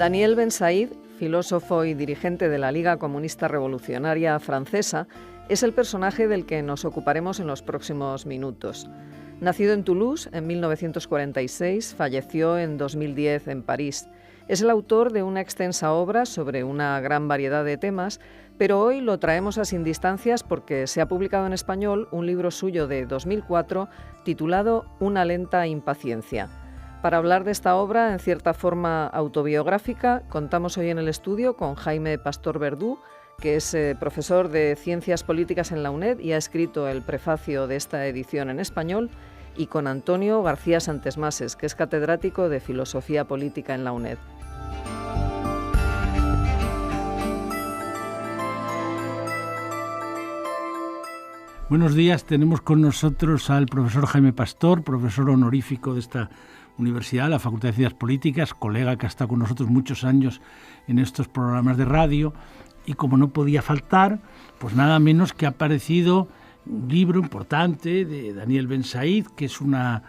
Daniel Ben Said, filósofo y dirigente de la Liga Comunista Revolucionaria Francesa, es el personaje del que nos ocuparemos en los próximos minutos. Nacido en Toulouse en 1946, falleció en 2010 en París. Es el autor de una extensa obra sobre una gran variedad de temas, pero hoy lo traemos a Sin Distancias porque se ha publicado en español un libro suyo de 2004 titulado Una lenta impaciencia. Para hablar de esta obra, en cierta forma autobiográfica, contamos hoy en el estudio con Jaime Pastor Verdú, que es profesor de Ciencias Políticas en la UNED y ha escrito el prefacio de esta edición en español, y con Antonio García Santesmases, que es catedrático de Filosofía Política en la UNED. Buenos días, tenemos con nosotros al profesor Jaime Pastor, profesor honorífico de esta universidad, la Facultad de Ciencias Políticas, colega que ha estado con nosotros muchos años en estos programas de radio, y como no podía faltar, pues nada menos que ha aparecido un libro importante de Daniel Ben Said, que es una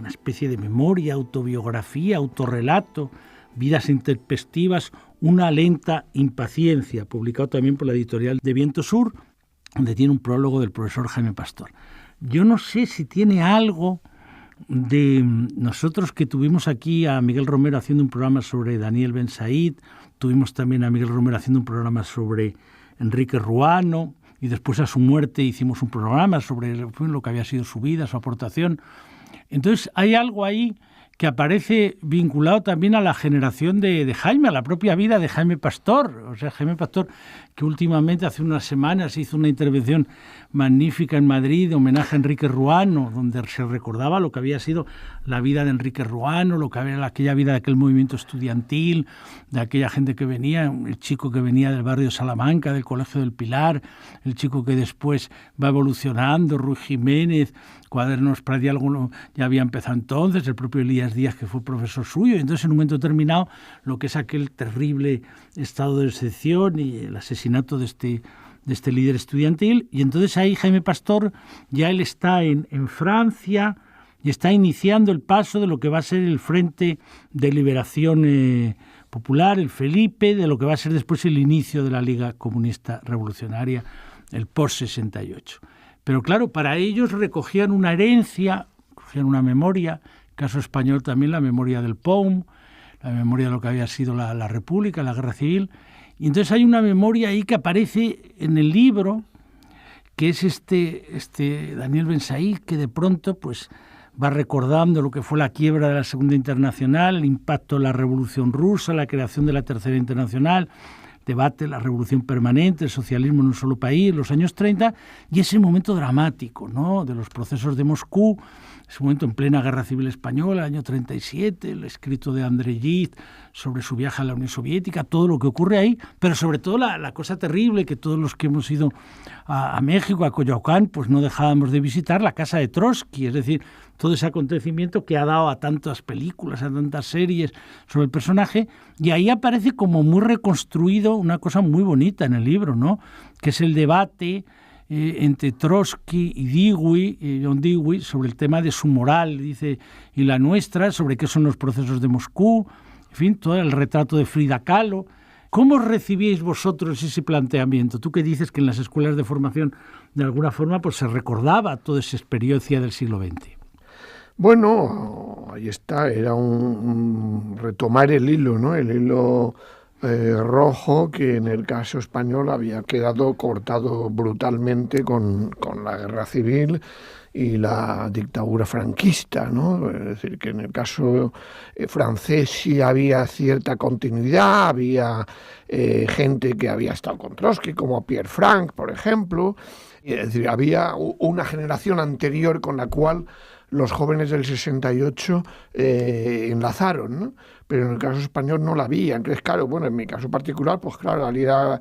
especie de memoria, autobiografía, autorrelato, vidas intempestivas, una lenta impaciencia, publicado también por la editorial de Viento Sur, donde tiene un prólogo del profesor Jaime Pastor. Yo no sé si tiene algo de nosotros, que tuvimos aquí a Miguel Romero haciendo un programa sobre Daniel Ben Said, tuvimos también a Miguel Romero haciendo un programa sobre Enrique Ruano, y después a su muerte hicimos un programa sobre lo que había sido su vida, su aportación. Entonces hay algo ahí que aparece vinculado también a la generación de Jaime, a la propia vida de Jaime Pastor. O sea, Jaime Pastor, que últimamente, hace unas semanas, hizo una intervención magnífica en Madrid de homenaje a Enrique Ruano, donde se recordaba lo que había sido la vida de Enrique Ruano, lo que había aquella vida de aquel movimiento estudiantil, de aquella gente que venía, el chico que venía del barrio Salamanca, del Colegio del Pilar, el chico que después va evolucionando, Ruy Jiménez, Cuadernos para Diálogo ya había empezado entonces, el propio Elías Díaz, que fue profesor suyo, y entonces en un momento determinado lo que es aquel terrible estado de excepción y el asesinato de este líder estudiantil, y entonces ahí Jaime Pastor, ya él está en Francia y está iniciando el paso de lo que va a ser el Frente de Liberación Popular, el Felipe, de lo que va a ser después el inicio de la Liga Comunista Revolucionaria, el post-68. Pero claro, para ellos recogían una herencia, recogían una memoria, caso español también la memoria del POUM, la memoria de lo que había sido la República, la Guerra Civil. Y entonces hay una memoria ahí que aparece en el libro, que es este Daniel Ben Said, que de pronto pues va recordando lo que fue la quiebra de la Segunda Internacional, el impacto de la Revolución Rusa, la creación de la Tercera Internacional, debate, la revolución permanente, el socialismo en un solo país, los años 30, y ese momento dramático, ¿no?, de los procesos de Moscú, ese momento en plena Guerra Civil Española, el año 37, el escrito de André Gide sobre su viaje a la Unión Soviética, todo lo que ocurre ahí, pero sobre todo la cosa terrible que todos los que hemos ido a México, a Coyoacán, pues no dejábamos de visitar, la casa de Trotsky, es decir, todo ese acontecimiento que ha dado a tantas películas, a tantas series sobre el personaje, y ahí aparece como muy reconstruido una cosa muy bonita en el libro, ¿no?, que es el debate entre Trotsky y Dewey, John Dewey, sobre el tema de su moral, dice, y la nuestra, sobre qué son los procesos de Moscú, en fin, todo el retrato de Frida Kahlo. ¿Cómo recibíais vosotros ese planteamiento? Tú que dices que en las escuelas de formación, de alguna forma, pues se recordaba toda esa experiencia del siglo XX. Bueno, ahí está, era un retomar el hilo, ¿no? El hilo rojo que en el caso español había quedado cortado brutalmente con la guerra civil y la dictadura franquista, ¿no? Es decir, que en el caso francés sí había cierta continuidad, había gente que había estado con Trotsky, como Pierre Frank, por ejemplo. Es decir, había una generación anterior con la cual los jóvenes del 68 enlazaron, ¿no? Pero en el caso español no la había. Entonces, claro, bueno, en mi caso particular, pues claro, al ir a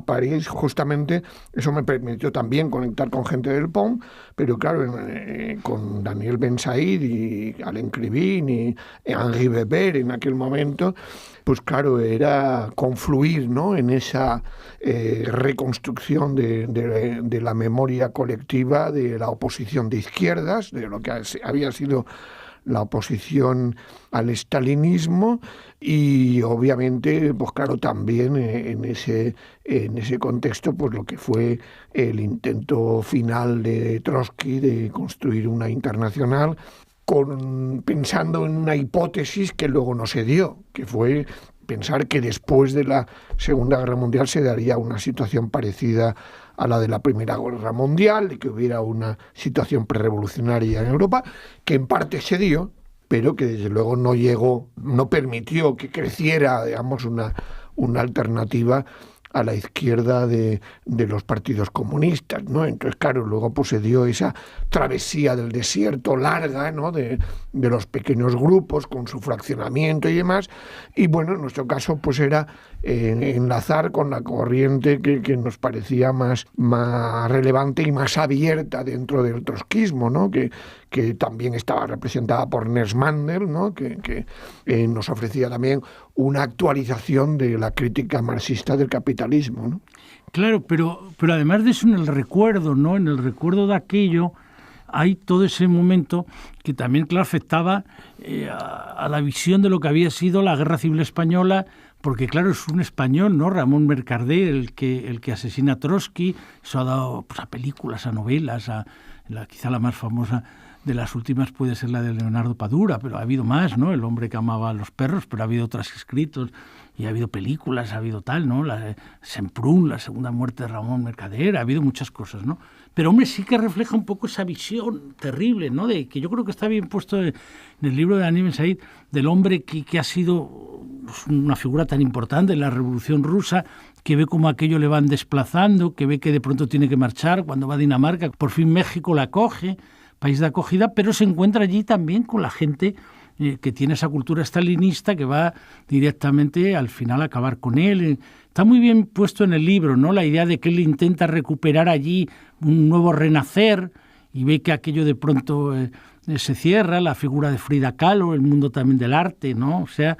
París, justamente, eso me permitió también conectar con gente del POM, pero claro, con Daniel Ben Said y Alain Krivine y Henri Weber en aquel momento, pues claro, era confluir, ¿no?, en esa reconstrucción de la memoria colectiva de la oposición de izquierdas, de lo que había sido la oposición al estalinismo y obviamente, pues claro, también en ese contexto, pues lo que fue el intento final de Trotsky de construir una internacional pensando en una hipótesis que luego no se dio, que fue pensar que después de la Segunda Guerra Mundial se daría una situación parecida a la de la Primera Guerra Mundial, y que hubiera una situación prerevolucionaria en Europa, que en parte se dio, pero que desde luego no permitió que creciera, digamos, una alternativa a la izquierda de los partidos comunistas, ¿no? Entonces, claro, luego pues se dio esa travesía del desierto larga, ¿no? de los pequeños grupos con su fraccionamiento y demás, y bueno, en nuestro caso pues era enlazar con la corriente que nos parecía más relevante y más abierta dentro del trotskismo, ¿no? que también estaba representada por Ernst Mandel, ¿no? que nos ofrecía también una actualización de la crítica marxista del capitalismo, ¿no? Claro, pero además de eso, en el recuerdo, ¿no? En el recuerdo de aquello hay todo ese momento que también, claro, afectaba a la visión de lo que había sido la Guerra Civil Española, porque claro, es un español, ¿no? Ramón Mercader, el que asesina a Trotsky. Eso ha dado pues, a películas, a novelas, quizá la más famosa de las últimas puede ser la de Leonardo Padura, pero ha habido más, ¿no? El hombre que amaba a los perros, pero ha habido otros escritos y ha habido películas, ha habido tal, ¿no? La Semprún, la segunda muerte de Ramón Mercader, ha habido muchas cosas, ¿no? Pero, hombre, sí que refleja un poco esa visión terrible, ¿no? De que yo creo que está bien puesto en el libro de Daniel Ben-Said, del hombre que ha sido pues, una figura tan importante en la Revolución Rusa, que ve cómo aquello le van desplazando, que ve que de pronto tiene que marchar cuando va a Dinamarca, por fin México la acoge, país de acogida, pero se encuentra allí también con la gente que tiene esa cultura estalinista que va directamente al final a acabar con él. Está muy bien puesto en el libro, ¿no? La idea de que él intenta recuperar allí un nuevo renacer y ve que aquello de pronto se cierra, la figura de Frida Kahlo, el mundo también del arte, ¿no? O sea,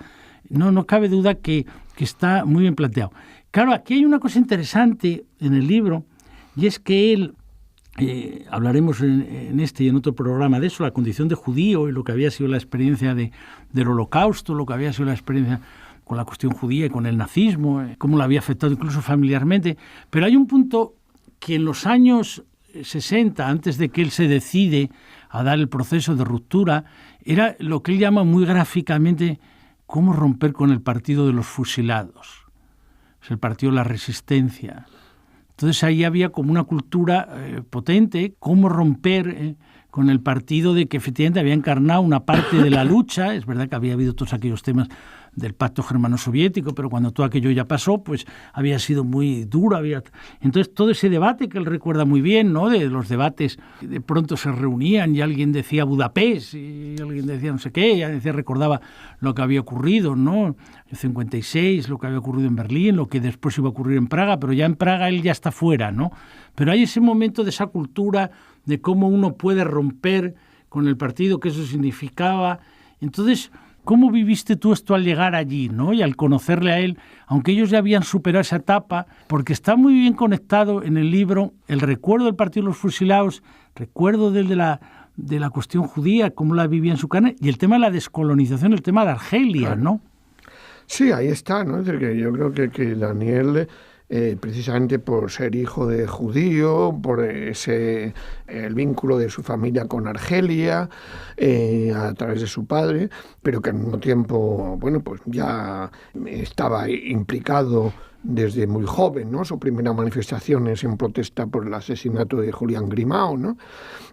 no cabe duda que está muy bien planteado. Claro, aquí hay una cosa interesante en el libro, y es que él, hablaremos en este y en otro programa de eso, la condición de judío y lo que había sido la experiencia del Holocausto, lo que había sido la experiencia con la cuestión judía y con el nazismo, cómo lo había afectado incluso familiarmente. Pero hay un punto que en los años 60, antes de que él se decide a dar el proceso de ruptura, era lo que él llama muy gráficamente cómo romper con el partido de los fusilados, es el partido de la resistencia. Entonces ahí había como una cultura potente, cómo romper con el partido de que efectivamente había encarnado una parte de la lucha. Es verdad que había habido todos aquellos temas del pacto germano-soviético, pero cuando todo aquello ya pasó, pues había sido muy duro. Entonces todo ese debate que él recuerda muy bien, ¿no? De los debates, de pronto se reunían y alguien decía Budapest y alguien decía no sé qué, y recordaba lo que había ocurrido, ¿no? En 56, lo que había ocurrido en Berlín, lo que después iba a ocurrir en Praga, pero ya en Praga él ya está fuera, ¿no? Pero hay ese momento de esa cultura de cómo uno puede romper con el partido, que eso significaba. Entonces, ¿cómo viviste tú esto al llegar allí, ¿no? Y al conocerle a él, aunque ellos ya habían superado esa etapa, porque está muy bien conectado en el libro el recuerdo del partido de los fusilados, recuerdo de la cuestión judía, cómo la vivía en su carne, y el tema de la descolonización, el tema de Argelia, ¿no? Sí, ahí está, ¿no? Es decir, que yo creo que Daniel, precisamente por ser hijo de judío, por el vínculo de su familia con Argelia, a través de su padre, pero que al mismo tiempo, bueno, pues ya estaba implicado desde muy joven, ¿no? Su primera manifestación es en protesta por el asesinato de Julián Grimao, ¿no?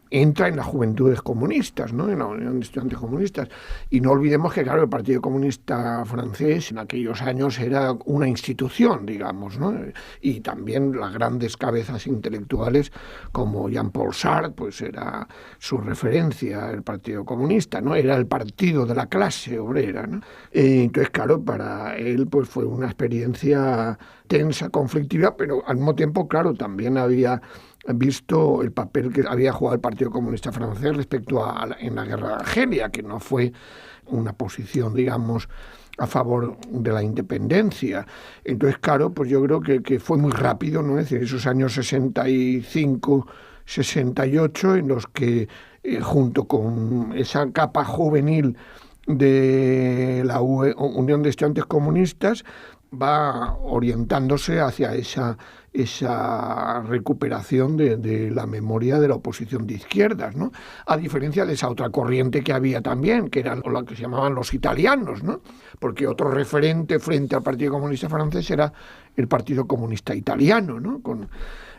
Entra en las Juventudes Comunistas, ¿no? En la Unión de Estudiantes Comunistas. Y no olvidemos que, claro, el Partido Comunista francés en aquellos años era una institución, digamos, ¿no? Y también las grandes cabezas intelectuales como Jean-Paul Sartre, pues era su referencia, el Partido Comunista, ¿no? Era el partido de la clase obrera, ¿no? Entonces, claro, para él pues fue una experiencia tensa, conflictiva, pero al mismo tiempo, claro, también había visto el papel que había jugado el Partido Comunista francés respecto en la guerra de Argelia, que no fue una posición, digamos, a favor de la independencia. Entonces, claro, pues yo creo que fue muy rápido, ¿no? Es decir, esos años 65, 68, en los que, junto con esa capa juvenil de la Unión de Estudiantes Comunistas, va orientándose hacia esa recuperación de la memoria de la oposición de izquierdas, ¿no? A diferencia de esa otra corriente que había también, que eran lo que se llamaban los italianos, ¿no? Porque otro referente frente al Partido Comunista francés era el Partido Comunista Italiano, ¿no?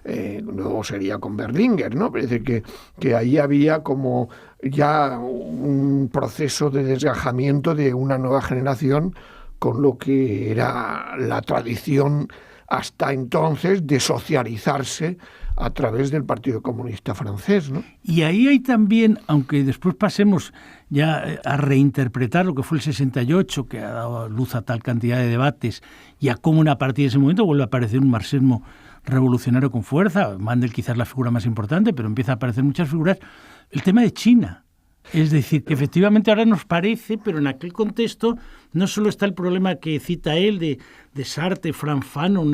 Luego sería con Berlinguer, ¿no? Parece que ahí había como ya un proceso de desgajamiento de una nueva generación con lo que era la tradición hasta entonces de socializarse a través del Partido Comunista francés, ¿no? Y ahí hay también, aunque después pasemos ya a reinterpretar lo que fue el 68, que ha dado luz a tal cantidad de debates, y a cómo a partir de ese momento vuelve a aparecer un marxismo revolucionario con fuerza. Mandel quizás la figura más importante, pero empieza a aparecer muchas figuras. El tema de China. Es decir, que efectivamente ahora nos parece, pero en aquel contexto no solo está el problema que cita él de Sartre, Frank Fanon,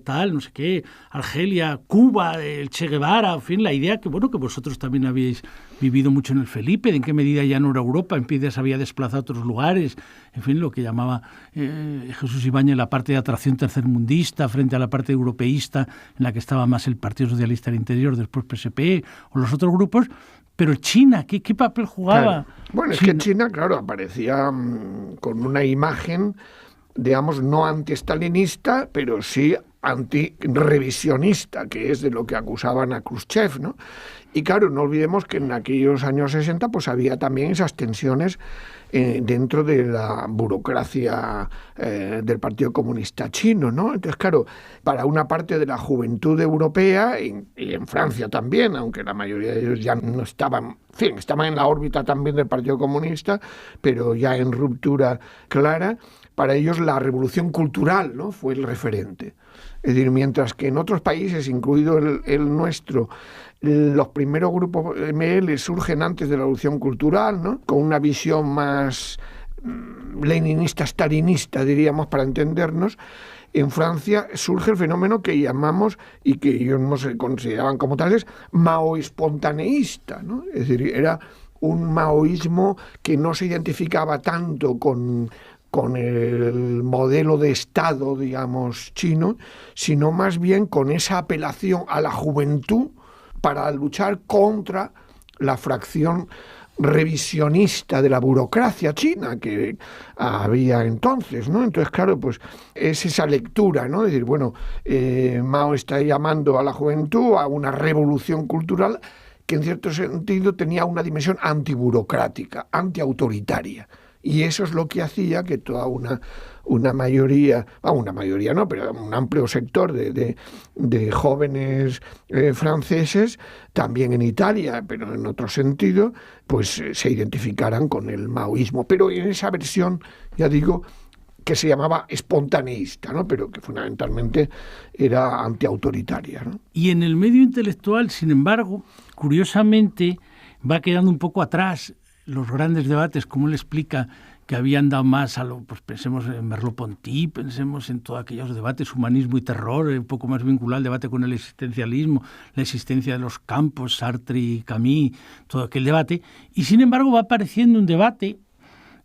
tal, no sé qué, Argelia, Cuba, el Che Guevara, en fin, la idea que vosotros también habéis vivido mucho en el Felipe, de en qué medida ya no era Europa, en qué se había desplazado a otros lugares, en fin, lo que llamaba Jesús Ibáñez la parte de atracción tercermundista frente a la parte europeísta, en la que estaba más el Partido Socialista del Interior, después PSP, o los otros grupos. Pero China, ¿qué papel jugaba? Claro. Bueno, es que China, claro, aparecía con una imagen, digamos, no anti-estalinista, pero sí anti-revisionista, que es de lo que acusaban a Khrushchev, ¿no? Y claro, no olvidemos que en aquellos años 60 pues había también esas tensiones dentro de la burocracia del Partido Comunista chino, ¿no? Entonces, claro, para una parte de la juventud europea, y en Francia también, aunque la mayoría de ellos ya no estaban, en fin, estaban en la órbita también del Partido Comunista, pero ya en ruptura clara, para ellos la revolución cultural, ¿no?, fue el referente. Es decir, mientras que en otros países, incluido el nuestro, los primeros grupos ML surgen antes de la revolución cultural, ¿no?, con una visión más leninista, stalinista, diríamos, para entendernos. En Francia surge el fenómeno que llamamos, y que ellos no se consideraban como tales, mao-espontaneísta, ¿no? Es decir, era un maoísmo que no se identificaba tanto con el modelo de Estado, digamos, chino, sino más bien con esa apelación a la juventud para luchar contra la fracción revisionista de la burocracia china que había entonces, ¿no? Entonces, claro, pues es esa lectura, ¿no? Es decir, bueno, Mao está llamando a la juventud a una revolución cultural que en cierto sentido tenía una dimensión antiburocrática, antiautoritaria. Y eso es lo que hacía que toda una mayoría, una mayoría no, pero un amplio sector de jóvenes franceses, también en Italia, pero en otro sentido, pues se identificaran con el maoísmo. Pero en esa versión, ya digo, que se llamaba espontaneísta, ¿no?, pero que fundamentalmente era antiautoritaria, ¿no? Y en el medio intelectual, sin embargo, curiosamente, va quedando un poco atrás los grandes debates, como él explica, que habían dado más a lo, pues pensemos en Merleau-Ponty, pensemos en todos aquellos debates, humanismo y terror, un poco más vinculado al debate con el existencialismo, la existencia de los campos, Sartre y Camus, todo aquel debate, y sin embargo va apareciendo un debate,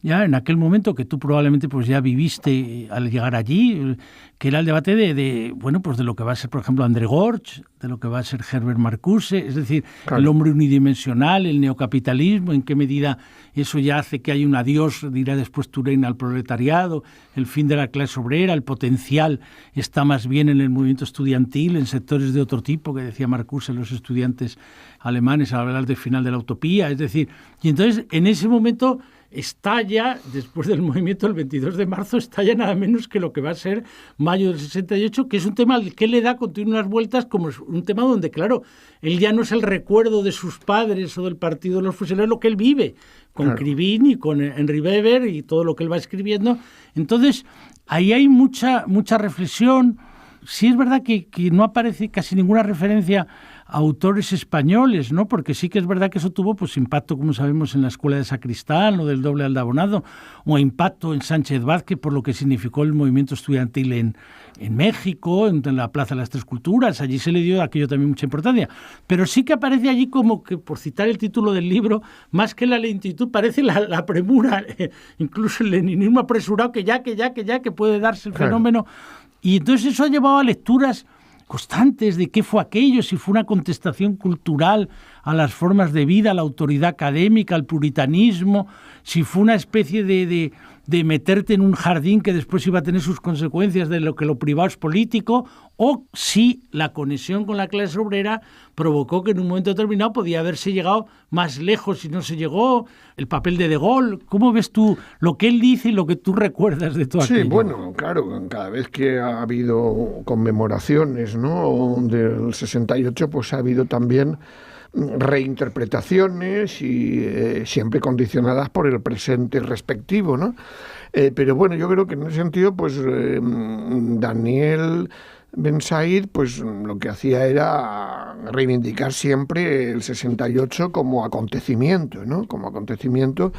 ya en aquel momento que tú probablemente pues ya viviste al llegar allí, que era el debate de lo que va a ser, por ejemplo, André Gorz, de lo que va a ser Herbert Marcuse, es decir, claro, el hombre unidimensional, el neocapitalismo, en qué medida eso ya hace que haya un adiós, dirá después Turén, al proletariado, el fin de la clase obrera, el potencial está más bien en el movimiento estudiantil, en sectores de otro tipo, que decía Marcuse, los estudiantes alemanes al hablar del final de la utopía, es decir, y entonces en ese momento estalla, después del movimiento del 22 de marzo, estalla nada menos que lo que va a ser mayo del 68, que es un tema al que le da continuas vueltas, como es un tema donde, claro, él ya no es el recuerdo de sus padres o del partido de los fusileros, lo que él vive, con claro, Krivine y con Henry Weber y todo lo que él va escribiendo. Entonces, ahí hay mucha reflexión, sí es verdad que no aparece casi ninguna referencia a autores españoles, ¿no? Porque sí que es verdad que eso tuvo pues impacto, como sabemos, en la Escuela de Sacristán o del Doble Aldabonado, o impacto en Sánchez Vázquez por lo que significó el movimiento estudiantil en México, en la Plaza de las Tres Culturas. Allí se le dio aquello también mucha importancia. Pero sí que aparece allí como que, por citar el título del libro, más que la lentitud, parece la premura, incluso el leninismo apresurado, que puede darse el fenómeno. Y entonces eso ha llevado a lecturas constantes de qué fue aquello, si fue una contestación cultural a las formas de vida, a la autoridad académica, al puritanismo, si fue una especie de meterte en un jardín que después iba a tener sus consecuencias de lo que lo privado es político, o si la conexión con la clase obrera provocó que en un momento determinado podía haberse llegado más lejos y no se llegó, el papel de Gaulle. ¿Cómo ves tú lo que él dice y lo que tú recuerdas de todo aquello? Sí, bueno, claro, cada vez que ha habido conmemoraciones, ¿no?, del 68, pues ha habido también reinterpretaciones y siempre condicionadas por el presente respectivo, ¿no? Pero bueno, yo creo que en ese sentido, pues Daniel Ben Said, pues lo que hacía era reivindicar siempre el 68 como acontecimiento, ¿no? Como acontecimiento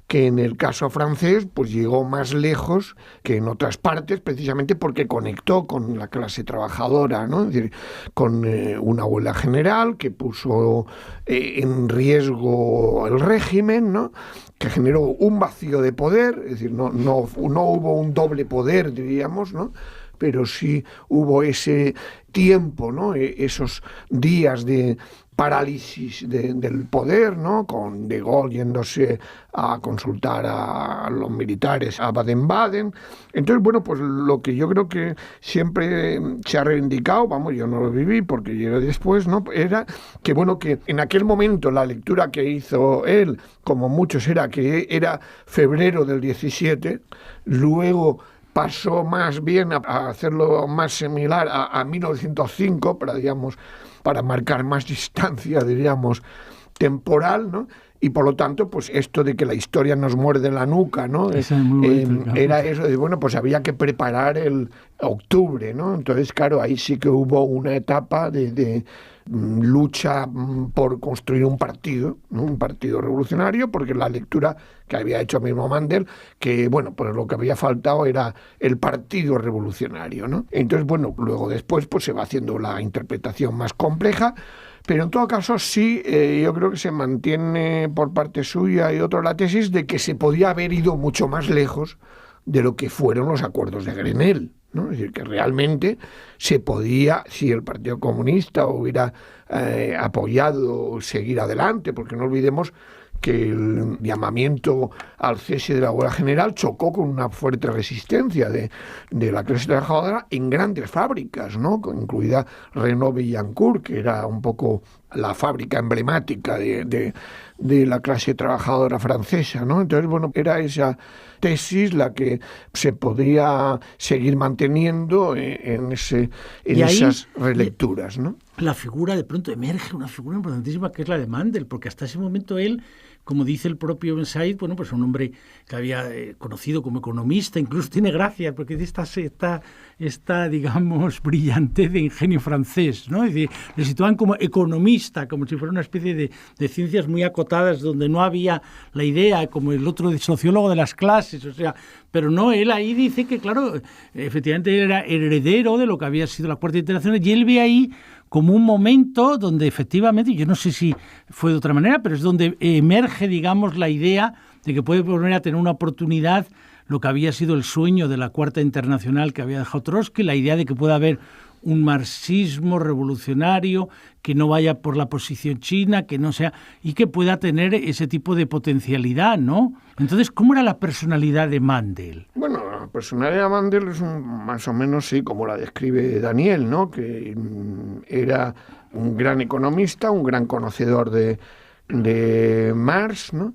que en el caso francés pues llegó más lejos que en otras partes, precisamente porque conectó con la clase trabajadora, ¿no? Es decir, con una huelga general que puso en riesgo el régimen, ¿no?, que generó un vacío de poder, es decir, no hubo un doble poder, diríamos, ¿no?, pero sí hubo ese tiempo, ¿no?, esos días de parálisis del poder, ¿no?, con De Gaulle yéndose a consultar a los militares a Baden-Baden. Entonces, bueno, pues lo que yo creo que siempre se ha reivindicado, vamos, yo no lo viví porque llegué después, ¿no?, era que, bueno, que en aquel momento la lectura que hizo él, como muchos, era que era febrero del 17, luego pasó más bien a hacerlo más similar a 1905, para marcar más distancia, diríamos, temporal, ¿no? Y por lo tanto, pues esto de que la historia nos muerde la nuca, ¿no? Era eso de, bueno, pues había que preparar el octubre, ¿no? Entonces, claro, ahí sí que hubo una etapa de lucha por construir un partido, ¿no?, un partido revolucionario, porque la lectura que había hecho mismo Mandel, que bueno, pues lo que había faltado era el partido revolucionario, ¿no? Entonces, bueno, luego después pues se va haciendo la interpretación más compleja, pero en todo caso sí, yo creo que se mantiene por parte suya y otro la tesis de que se podía haber ido mucho más lejos de lo que fueron los acuerdos de Grenelle, ¿no? Es decir, que realmente se podía, si el Partido Comunista hubiera apoyado seguir adelante, porque no olvidemos que el llamamiento al cese de la huelga general chocó con una fuerte resistencia de la clase trabajadora en grandes fábricas, ¿no?, incluida Renault-Billancourt, que era un poco la fábrica emblemática de la clase trabajadora francesa, ¿no? Entonces, bueno, era esa tesis la que se podría seguir manteniendo en esas relecturas, ¿no? La figura de pronto emerge, una figura importantísima que es la de Mandel, porque hasta ese momento él, como dice el propio Ben Said, bueno, pues un hombre que había conocido como economista, incluso tiene gracia, porque esta digamos, brillantez de ingenio francés, ¿no? Es decir, le situaban como economista, como si fuera una especie de ciencias muy acotadas, donde no había la idea, como el otro sociólogo de las clases, o sea, pero no, él ahí dice que, claro, efectivamente era heredero de lo que había sido la Cuarta Internacional, y él ve ahí como un momento donde efectivamente, yo no sé si fue de otra manera, pero es donde emerge, digamos, la idea de que puede volver a tener una oportunidad lo que había sido el sueño de la Cuarta Internacional que había dejado Trotsky, la idea de que pueda haber un marxismo revolucionario que no vaya por la posición china, que no sea, y que pueda tener ese tipo de potencialidad, ¿no? Entonces, ¿cómo era la personalidad de Mandel? Bueno, la personalidad de Mandel es más o menos, sí, como la describe Daniel, ¿no?, que era un gran economista, un gran conocedor de Marx, ¿no?,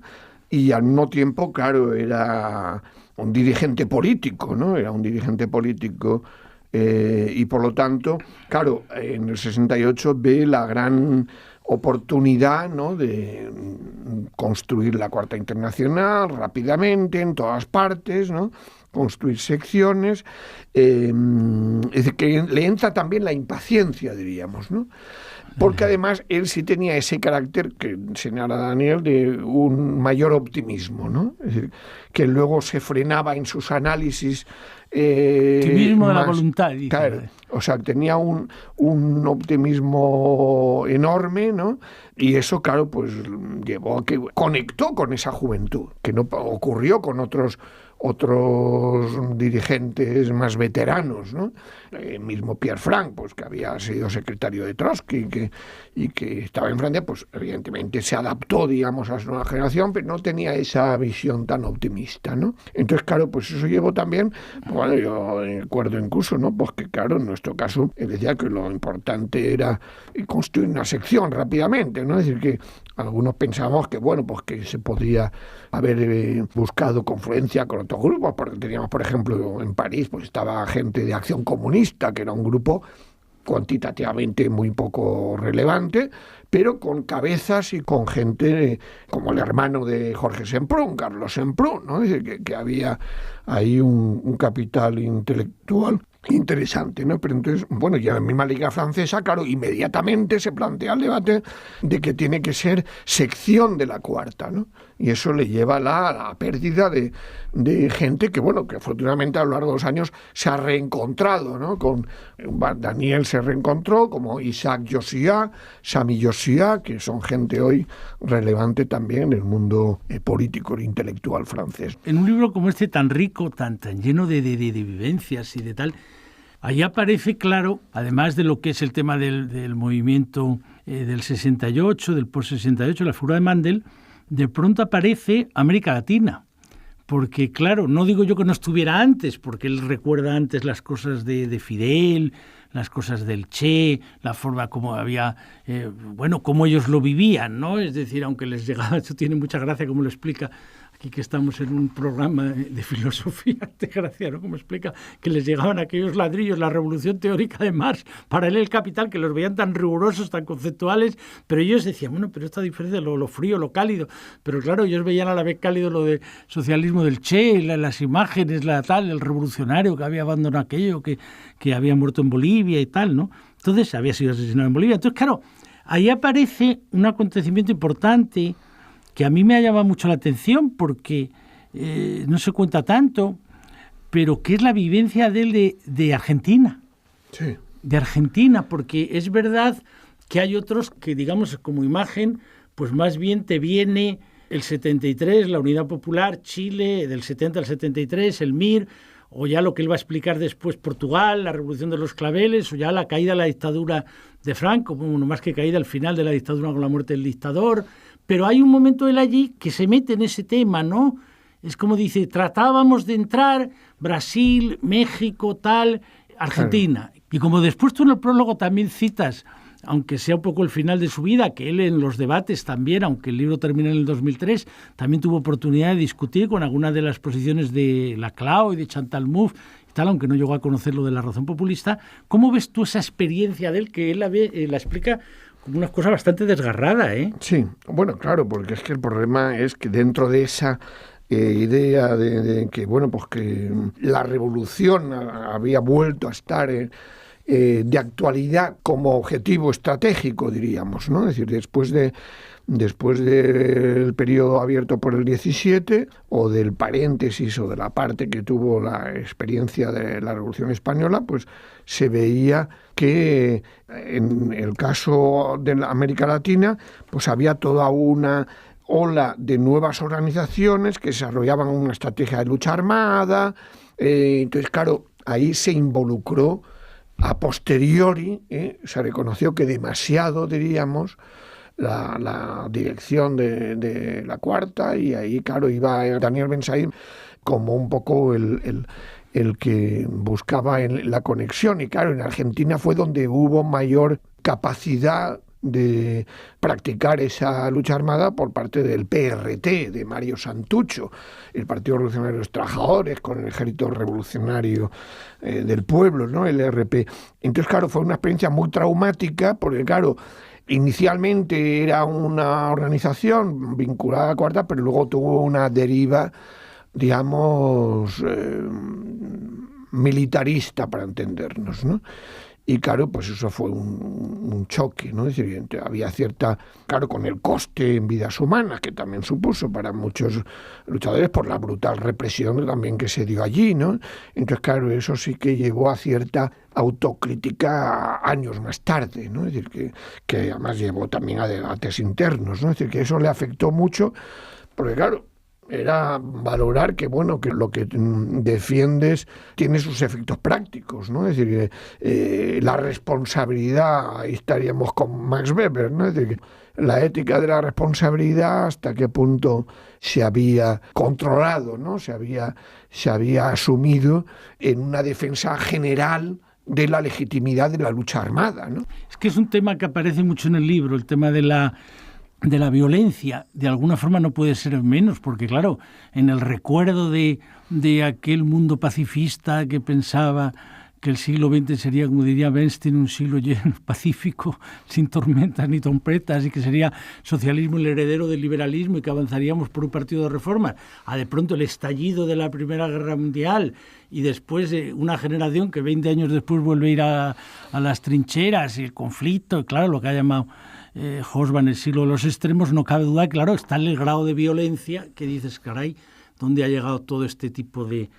y al mismo tiempo, claro, era un dirigente político, ¿no? Era un dirigente político y por lo tanto, claro, en el 68 ve la gran oportunidad, ¿no?, de construir la Cuarta Internacional rápidamente en todas partes, ¿no?, construir secciones, es decir, que le entra también la impaciencia, diríamos, ¿no? Porque además él sí tenía ese carácter que señala Daniel de un mayor optimismo, ¿no? Es decir, que luego se frenaba en sus análisis. Optimismo de la voluntad, dice. Claro, o sea, tenía un optimismo enorme, ¿no? Y eso, claro, pues llevó a que conectó con esa juventud, que no ocurrió con otros dirigentes más veteranos, ¿no? Mismo Pierre Frank, pues que había sido secretario de Trotsky y que estaba en Francia, pues evidentemente se adaptó, digamos, a su nueva generación, pero no tenía esa visión tan optimista, ¿no? Entonces, claro, pues eso llevó también, bueno, yo recuerdo incluso, ¿no? Pues que, claro, en nuestro caso, él decía que lo importante era construir una sección rápidamente, ¿no? Es decir, que algunos pensábamos que, bueno, pues que se podía haber buscado confluencia con otros grupos, porque teníamos, por ejemplo, en París, pues estaba gente de Acción Comunista, que era un grupo cuantitativamente muy poco relevante, pero con cabezas y con gente como el hermano de Jorge Semprún, Carlos Semprún, ¿no? Es decir, que había ahí un capital intelectual interesante, ¿no? Pero entonces, bueno, ya en la misma Liga Francesa, claro, inmediatamente se plantea el debate de que tiene que ser sección de la cuarta, ¿no? Y eso le lleva a la pérdida de gente que, bueno, que afortunadamente a lo largo de los años se ha reencontrado, ¿no? Con Daniel se reencontró, como Isaac Jossiat, Sami Jossiat, que son gente hoy relevante también en el mundo político e intelectual francés. En un libro como este, tan rico, tan lleno de vivencias y de tal, ahí aparece claro, además de lo que es el tema del movimiento del 68, del post-68, la figura de Mandel, de pronto aparece América Latina. Porque, claro, no digo yo que no estuviera antes, porque él recuerda antes las cosas de Fidel, las cosas del Che, la forma como había, cómo ellos lo vivían, ¿no? Es decir, aunque les llegaba, eso tiene mucha gracia como lo explica aquí, que estamos en un programa de filosofía, de gracia, ¿no? Como explica que les llegaban aquellos ladrillos, la revolución teórica de Marx, para él el Capital, que los veían tan rigurosos, tan conceptuales, pero ellos decían, bueno, pero esta diferencia, lo frío, lo cálido, pero claro, ellos veían a la vez cálido lo de socialismo del Che, las imágenes, el revolucionario que había abandonado aquello, que había muerto en Bolivia y tal, ¿no? Entonces, había sido asesinado en Bolivia. Entonces, claro, ahí aparece un acontecimiento importante que a mí me ha llamado mucho la atención porque no se cuenta tanto, pero que es la vivencia de él de Argentina. Sí. De Argentina, porque es verdad que hay otros que, digamos, como imagen, pues más bien te viene el 73, la Unidad Popular, Chile, del 70 al 73, el MIR, o ya lo que él va a explicar después, Portugal, la Revolución de los Claveles, o ya la caída de la dictadura de Franco, bueno, más que caída al final de la dictadura con la muerte del dictador. Pero hay un momento él allí que se mete en ese tema, ¿no? Es como dice, tratábamos de entrar Brasil, México, tal, Argentina. Claro. Y como después tú en el prólogo también citas, aunque sea un poco el final de su vida, que él en los debates también, aunque el libro termina en el 2003, también tuvo oportunidad de discutir con algunas de las posiciones de Laclau y de Chantal Mouffe y tal, aunque no llegó a conocer lo de la razón populista. ¿Cómo ves tú esa experiencia de él, que él la explica como una cosa bastante desgarrada, ¿eh? Sí, bueno, claro, porque es que el problema es que dentro de esa idea de que, bueno, pues que la revolución había vuelto a estar de actualidad como objetivo estratégico, diríamos, ¿no? Es decir, después del periodo abierto por el 17 o del paréntesis o de la parte que tuvo la experiencia de la Revolución Española, pues se veía que en el caso de la América Latina pues había toda una ola de nuevas organizaciones que desarrollaban una estrategia de lucha armada. Entonces, claro, ahí se involucró a posteriori, se reconoció que demasiado, diríamos, la dirección de la cuarta, y ahí, claro, iba Daniel Ben Saïd como un poco el que buscaba la conexión. Y claro, en Argentina fue donde hubo mayor capacidad de practicar esa lucha armada por parte del PRT, de Mario Santucho, el Partido Revolucionario de los Trabajadores, con el Ejército Revolucionario del Pueblo, ¿no? El ERP. Entonces, claro, fue una experiencia muy traumática, porque, claro, inicialmente era una organización vinculada a la cuarta, pero luego tuvo una deriva digamos, militarista, para entendernos, ¿no? Y claro, pues eso fue un choque, ¿no? Es decir, había cierta, claro, con el coste en vidas humanas que también supuso para muchos luchadores por la brutal represión también que se dio allí, ¿no? Entonces, claro, eso sí que llevó a cierta autocrítica años más tarde, ¿no? Es decir, que además llevó también a debates internos, ¿no? Es decir, que eso le afectó mucho, porque claro, era valorar que, bueno, que lo que defiendes tiene sus efectos prácticos, ¿no? Es decir, la responsabilidad, ahí estaríamos con Max Weber, ¿no? Es decir, la ética de la responsabilidad, hasta qué punto se había controlado, ¿no? Se había asumido en una defensa general de la legitimidad de la lucha armada, ¿no? Es que es un tema que aparece mucho en el libro, el tema de la violencia. De alguna forma no puede ser menos, porque claro, en el recuerdo de aquel mundo pacifista que pensaba que el siglo XX sería, como diría Bernstein, un siglo lleno, pacífico, sin tormentas ni trompetas, y que sería socialismo el heredero del liberalismo y que avanzaríamos por un partido de reformas, a de pronto el estallido de la Primera Guerra Mundial y después una generación que 20 años después vuelve a ir a las trincheras y el conflicto, y claro, lo que ha llamado Hobsbawm el siglo de los extremos, no cabe duda, claro, está en el grado de violencia que dices, caray, ¿dónde ha llegado todo este tipo de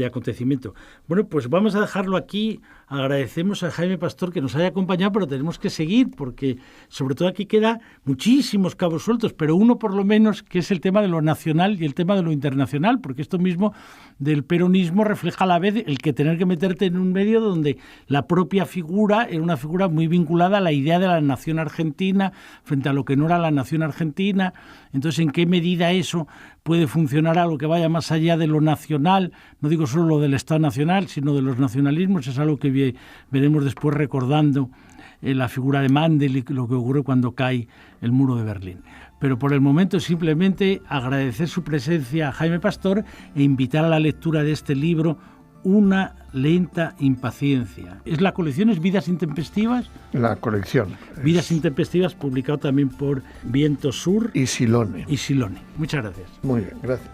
acontecimiento? Bueno, pues vamos a dejarlo aquí. Agradecemos a Jaime Pastor que nos haya acompañado, pero tenemos que seguir porque sobre todo aquí queda muchísimos cabos sueltos, pero uno por lo menos, que es el tema de lo nacional y el tema de lo internacional, porque esto mismo del peronismo refleja a la vez el que tener que meterte en un medio donde la propia figura era una figura muy vinculada a la idea de la nación argentina frente a lo que no era la nación argentina. Entonces, ¿en qué medida eso puede funcionar algo que vaya más allá de lo nacional? No digo solo lo del Estado nacional, sino de los nacionalismos. Es algo que veremos después recordando la figura de Mandel y lo que ocurre cuando cae el muro de Berlín. Pero por el momento simplemente agradecer su presencia a Jaime Pastor e invitar a la lectura de este libro, Una lenta impaciencia. ¿Es la colección? ¿Es Vidas intempestivas? La colección. Vidas intempestivas, publicado también por Viento Sur y Silone. Muchas gracias. Muy bien, gracias.